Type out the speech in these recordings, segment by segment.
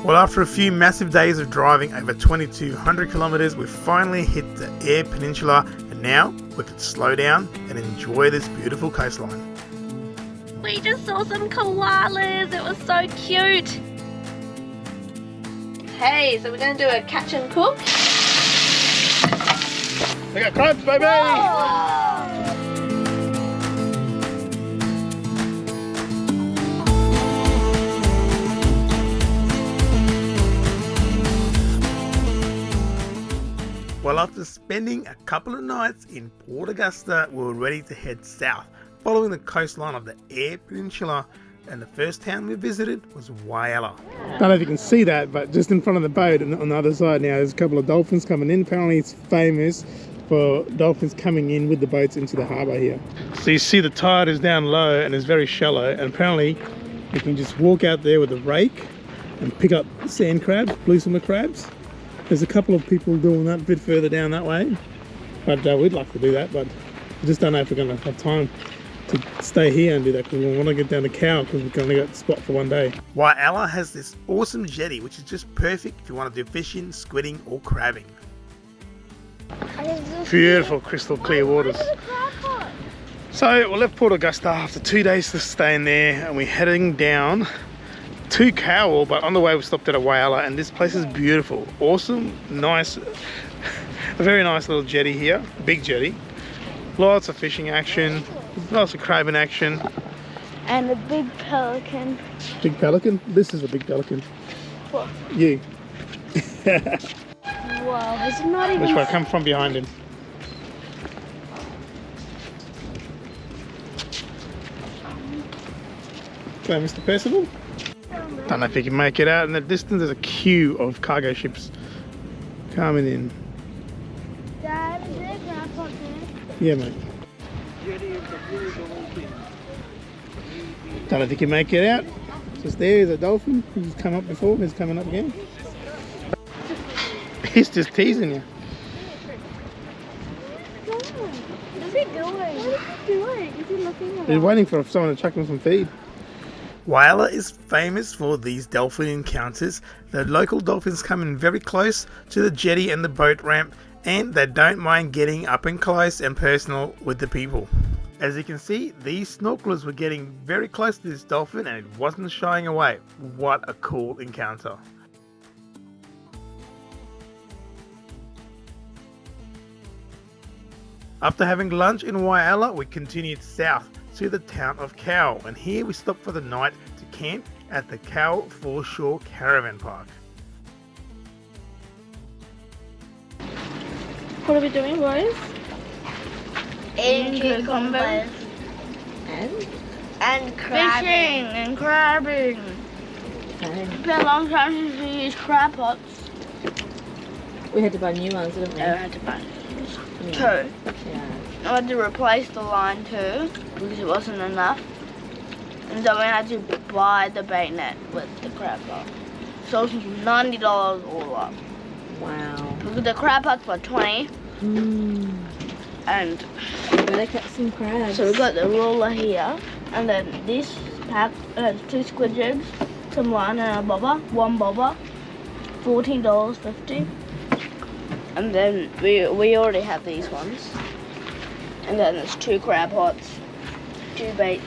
Well, after a few massive days of driving over 2,200 kilometres, we finally hit the Eyre Peninsula, and now we can slow down and enjoy this beautiful coastline. We just saw some koalas, it was so cute. Hey, so we're going to do a catch and cook. We got crabs, baby! Whoa! Well, after spending a couple of nights in Port Augusta, we were ready to head south, following the coastline of the Eyre Peninsula, and the first town we visited was Whyalla. I don't know if you can see that, but just in front of the boat and on the other side now, there's a couple of dolphins coming in. Apparently it's famous for dolphins coming in with the boats into the harbour here. So you see the tide is down low and it's very shallow, and apparently you can just walk out there with a rake and pick up sand crabs, blue swimmer crabs. There's a couple of people doing that a bit further down that way, but we'd like to do that, but I just don't know if we're going to have time to stay here and do that, because we want to get down to Cowell because we've only got the spot for one day. Whyalla has this awesome jetty which is just perfect if you want to do fishing, squidding or crabbing. Beautiful crystal clear waters. So we left Port Augusta after 2 days to staying there, and we're heading down to Cowell, but on the way we stopped at a Whyalla, and this place is beautiful, awesome, nice, a very nice little jetty here, big jetty, lots of fishing action, lots of crabbing action, And a big pelican. Big pelican? This is a big pelican. What? You. Wow, it's not even... Which way? Come from behind him. Okay, Mr. Percival. Don't know if you can make it out. In the distance there's a queue of cargo ships coming in. Dad, is there a grandpa there? Yeah, mate. Don't know if you can make it out. Just there's a dolphin. He's come up before. He's coming up again. He's just teasing you. What's he doing? What is he doing? Is he looking at He's waiting for someone to chuck him some feed. Whyalla is famous for these dolphin encounters. The local dolphins come in very close to the jetty and the boat ramp, and they don't mind getting up and close and personal with the people. As you can see, these snorkelers were getting very close to this dolphin and it wasn't shying away. What a cool encounter. After having lunch in Whyalla, we continued south to the town of Cowell, and here we stopped for the night to camp at the Cowell Foreshore Caravan Park. What are we doing, boys? Eating cucumbers and crabbing. Fishing and crabbing. It's been a long time since we used crab pots. We had to buy new ones, didn't we? I had to buy two. Yeah. I had to replace the line too because it wasn't enough, and then we had to buy the bait net with the crab pot. So it was $90 all up. Wow. The crab pots were $20, and We better catch some crabs. so we got the ruler here, and then this pack has 2 squid jigs, some line and a bobber, one bobber, $14.50. And then we already have these ones. And then there's 2 crab pots, 2 bait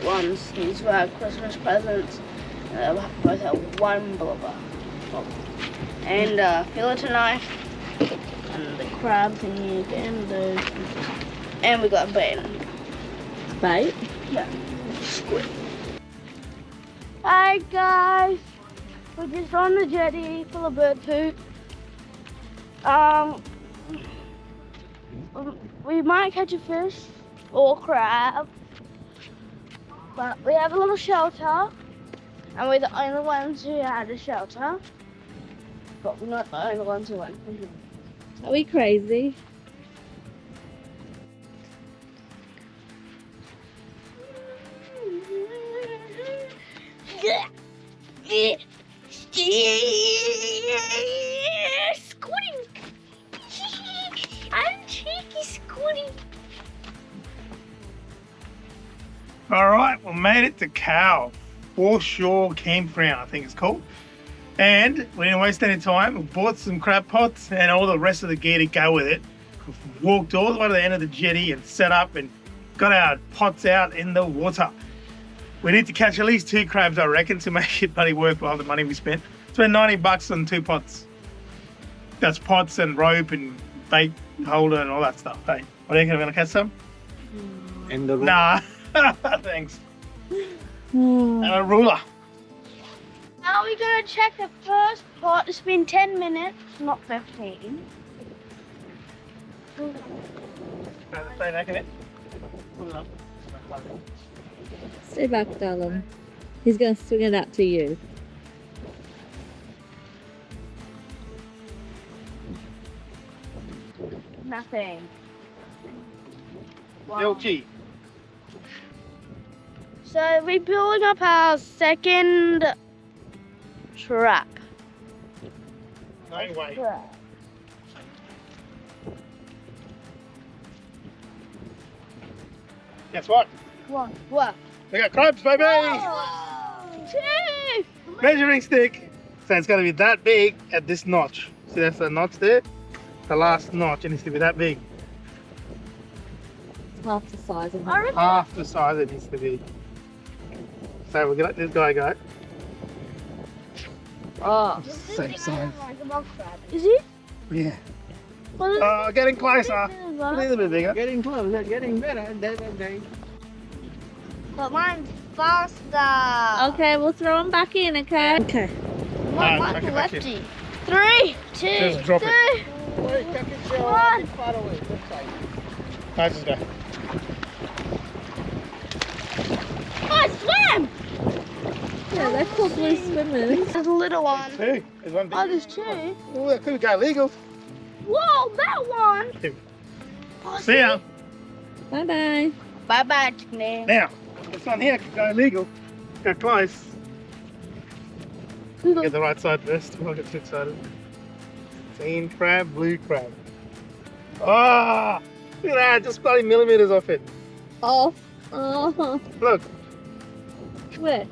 ones. These were our Christmas presents. And they both have 1 blubber. And a fillet knife. And the crab thingy again. And we got bait. Bait? Yeah. Squid. Hi guys. We're just on the jetty full of bird poop. We might catch a fish or crab, but we have a little shelter, and we're the only ones who had a shelter, but we're not the only ones who went fishing. Are we crazy? Squiddy! I'm cheeky Squiddy! Alright, we made it to Cowell Foreshore Campground, I think it's called. And we didn't waste any time. We bought some crab pots and all the rest of the gear to go with it. We walked all the way to the end of the jetty and set up and got our pots out in the water. We need to catch at least 2 crabs, I reckon, to make it bloody worthwhile the money we spent. Spent $90 on 2 pots. That's pots and rope and bait holder and all that stuff. Hey, what do you think? I'm gonna catch some? And the Nah, thanks. And a ruler. Now we're gonna check the first pot. It's been 10 minutes, not 15. Stay back, darling. He's going to swing it out to you. Nothing. LG. So we're building up our second trap. No way. Guess what? What? We got crabs, baby! Two! Measuring stick. So it's gonna be that big at this notch. See, that's the notch there? The last notch, it needs to be that big. It's half the size of I it. reckon Half the size it needs to be. So we're gonna let this guy go. Oh, same size. like a mud crab. Is it? Yeah. Well, it's Oh, getting closer. A but little bit bigger. Getting closer, getting better. mine's faster. okay, we'll throw him back in, okay? Okay. Alright, Mine's chuck a it back in. lefty. 3, 2, Just drop it. 2. Wait, chuck it so One. far away. Left side. Nice as go. Oh, it swam! Yeah, they're called blue swimmers. There's a little one. 2. There's one big. Oh, there's 2. Oh, that could go legal. Whoa, that one! 2. Oh, See ya. Bye-bye. Bye-bye, Nickname. Now, this one here could go legal. Go close. Get the right side first. We'll get too excited. Green crab, blue crab. Ah! Look at that, just bloody millimeters off it. Oh. Oh. Look. Where?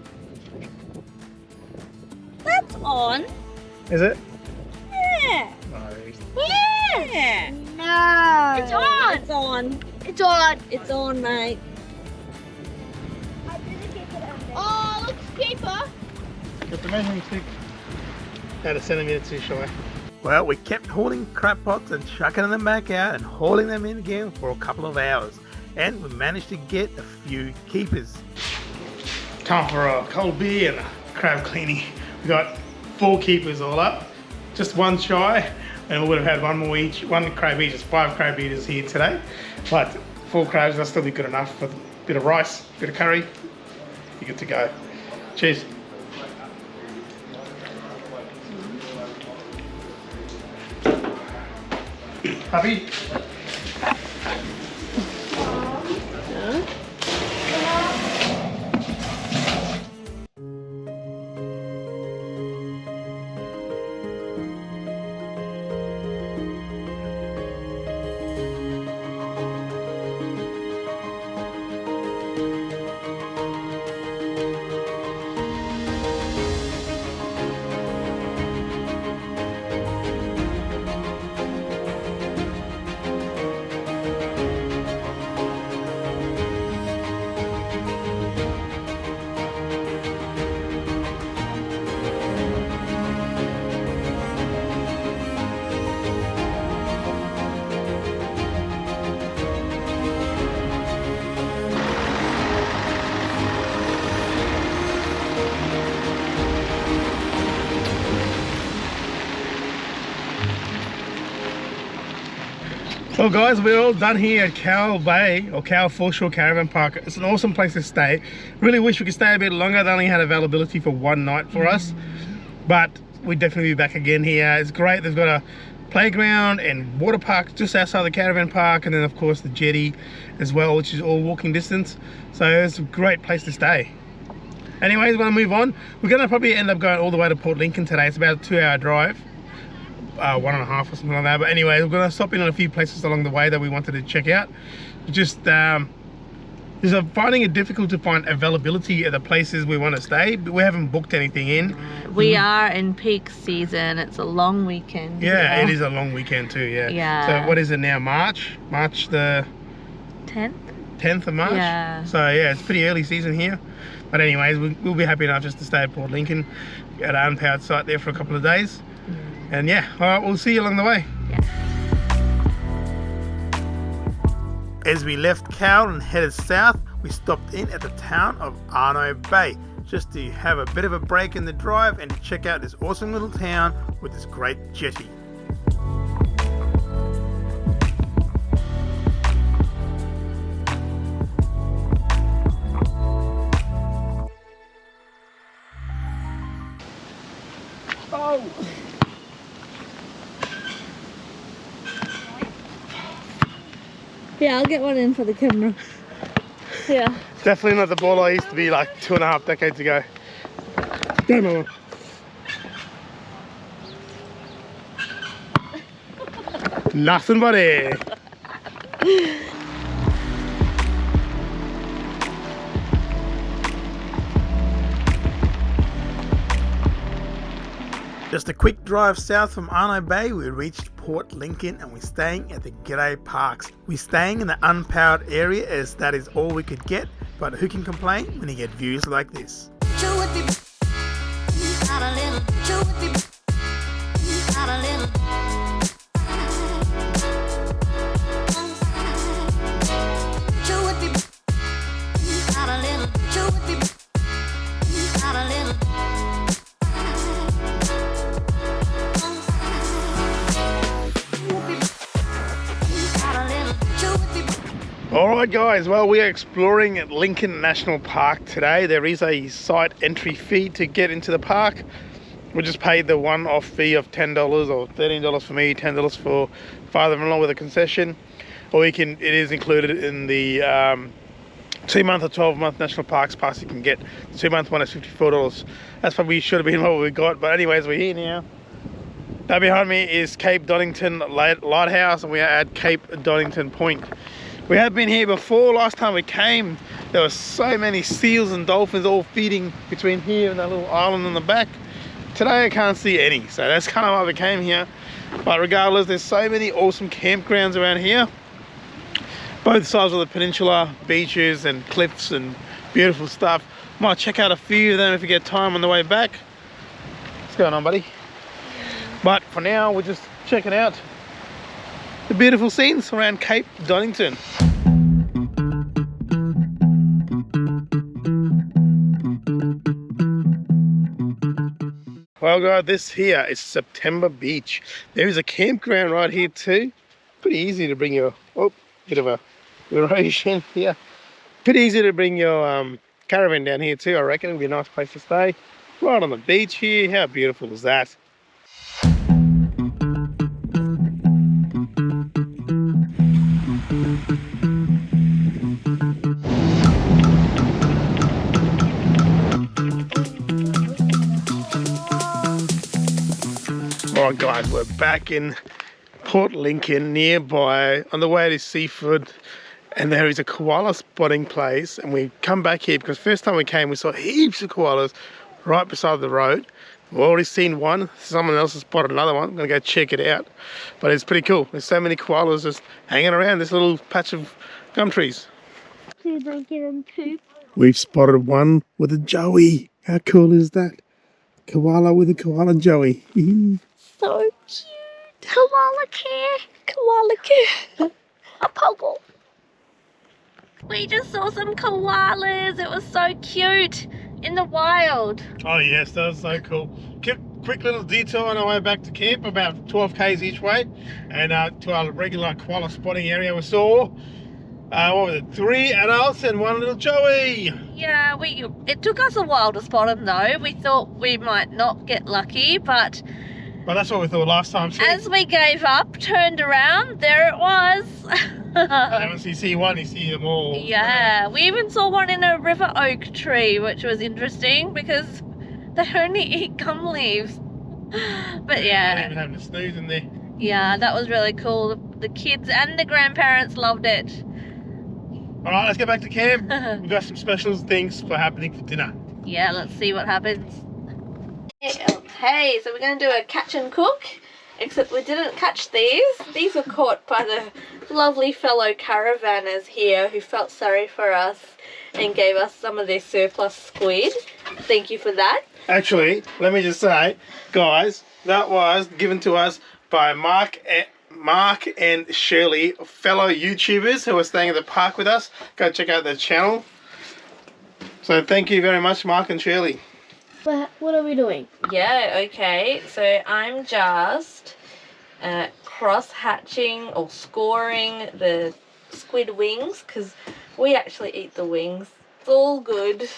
That's on. Is it? Yeah. No. Yeah. No. It's on. It's on. It's on. It's on, mate. Oh, look, keeper. Got the measuring stick. About a centimetre too shy. Well, we kept hauling crab pots and chucking them back out and hauling them in again for a couple of hours. And we managed to get a few keepers. Time for a cold beer and a crab cleaning. We got 4 keepers all up. Just one shy. And we would have had one more each, 1 crab each. There's 5 crab eaters here today. But 4 crabs, that'll still be good enough with a bit of rice, a bit of curry. You're good to go. Cheers. Happy? Well guys, we're all done here at Cowell Bay, or Cowell Foreshore Caravan Park. It's an awesome place to stay. Really wish we could stay a bit longer. They only had availability for 1 night for us. But we'd definitely be back again here. It's great. They've got a playground and water park just outside the caravan park. And then of course the jetty as well, which is all walking distance. So it's a great place to stay. Anyways, we're gonna move on. We're gonna probably end up going all the way to Port Lincoln today. It's about a 2-hour drive. 1.5 or something like that. But anyway, we're going to stop in on a few places along the way that we wanted to check out. Just Because I'm finding it difficult to find availability at the places we want to stay, but we haven't booked anything in. We are in peak season. It's a long weekend. Yeah, it is a long weekend too, yeah. Yeah. So what is it now, March? March the 10th of March? Yeah. So yeah, it's pretty early season here. But anyways, we'll be happy enough just to stay at Port Lincoln at an unpowered site there for a couple of days. And yeah, all right, we'll see you along the way. Yeah. As we left Cowell and headed south, we stopped in at the town of Arno Bay just to have a bit of a break in the drive and to check out this awesome little town with this great jetty. Oh! Yeah, I'll get one in for the camera. Yeah. Definitely not the ball I used to be like 2.5 decades ago. Go, Mama. Nothing but air. Just a quick drive south from Arno Bay, we reached Port Lincoln and we're staying at the G'day Parks. We're staying in the unpowered area as that is all we could get, but who can complain when you get views like this? Alright guys, well we are exploring at Lincoln National Park today. There is a site entry fee to get into the park. We just paid the one-off fee of $10 or $13 for me, $10 for father-in-law with a concession. Or it is included in the 2-month or 12-month National Parks pass you can get. The 2-month one is $54. That's probably should have been what we got, but anyways, we're here now. That behind me is Cape Donington Lighthouse and we are at Cape Donington Point. We have been here before. Last time we came, there were so many seals and dolphins all feeding between here and that little island in the back. Today I can't see any, so that's kind of why we came here. But regardless, there's so many awesome campgrounds around here. Both sides of the peninsula, beaches and cliffs and beautiful stuff. Might check out a few of them if we get time on the way back. What's going on, buddy? But for now, we're just checking out the beautiful scenes around Cape Donington. Well guys, this here is September Beach. There is a campground right here too. Pretty easy to bring your, oh, bit of a erosion here. Pretty easy to bring your caravan down here too, I reckon. It'll be a nice place to stay. Right on the beach here, how beautiful is that? Alright guys, we're back in Port Lincoln nearby on the way to Seaford, and there is a koala spotting place, and we come back here because first time we came we saw heaps of koalas right beside the road. We've already seen one, someone else has spotted another one. I'm gonna go check it out, but it's pretty cool. There's so many koalas just hanging around this little patch of gum trees. See if I get them poop. We've spotted one with a joey. How cool is that? Koala with a koala joey. So cute. Koala care. Koala care. A puggle. We just saw some koalas. It was so cute in the wild. Oh yes, that was so cool. Quick little detour on our way back to camp, about 12 k's each way, and to our regular koala spotting area. We saw what was it, 3 adults and 1 little joey. Yeah, it took us a while to spot them though. We thought we might not get lucky, but that's what we thought last time. as we gave up, turned around, there it was. And once you see one, you see them all. Yeah, we even saw one in a river oak tree, which was interesting because they only eat gum leaves. But yeah. They even having a snooze in there. Yeah, that was really cool. The kids and the grandparents loved it. Alright, let's get back to camp. We've got some special things happening for dinner. Yeah, let's see what happens. Hey, so we're going to do a catch and cook, except we didn't catch these. These were caught by the lovely fellow caravanners here who felt sorry for us and gave us some of their surplus squid. Thank you for that. Actually, let me just say, guys, that was given to us by Mark and Shirley, fellow YouTubers who are staying at the park with us. Go check out their channel. So thank you very much, Mark and Shirley. What are we doing? Yeah, okay, so I'm just cross-hatching or scoring the squid wings, because we actually eat the wings. It's all good.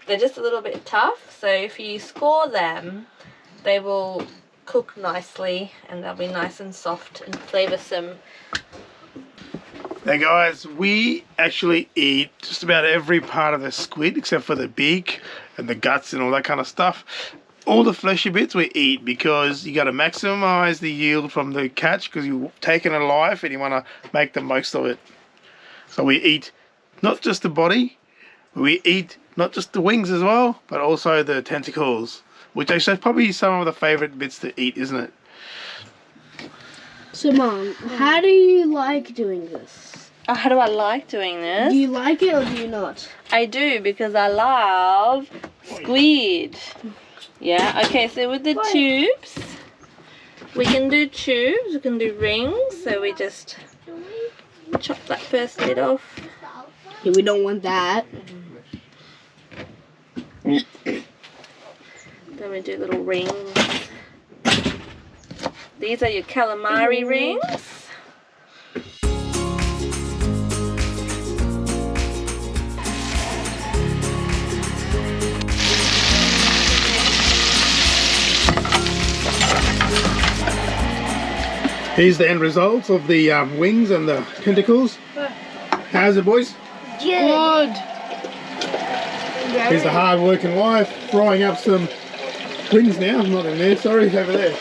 They're just a little bit tough, so if you score them, they will cook nicely and they'll be nice and soft and flavoursome. Now guys, we actually eat just about every part of the squid except for the beak and the guts and all that kind of stuff. All the fleshy bits we eat because you got to maximize the yield from the catch, because you're taking it alive and you want to make the most of it. So we eat not just the body, we eat not just the wings as well, but also the tentacles, which actually is probably some of the favorite bits to eat, isn't it? So, Mom, how do you like doing this? Oh, how do I like doing this? Do you like it or do you not? I do, because I love squid. Yeah, okay, so with the tubes, we can do tubes, we can do rings, so we just chop that first bit off. Yeah, we don't want that. Then we do little rings. These are your calamari rings. Here's the end result of the wings and the tentacles. How's it, boys? Good. Here's the hard-working wife frying up some wings now. Not in there, sorry, over there.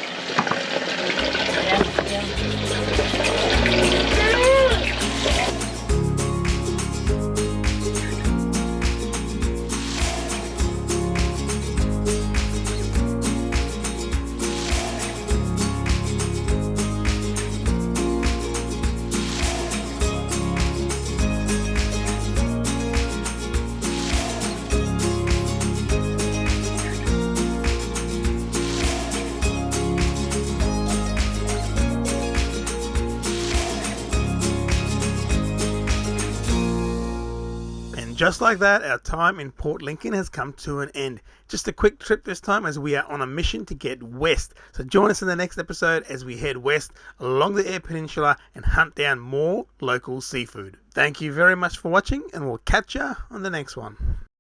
Just like that, our time in Port Lincoln has come to an end. Just a quick trip this time as we are on a mission to get west. So join us in the next episode as we head west along the Eyre Peninsula and hunt down more local seafood. Thank you very much for watching, and we'll catch you on the next one.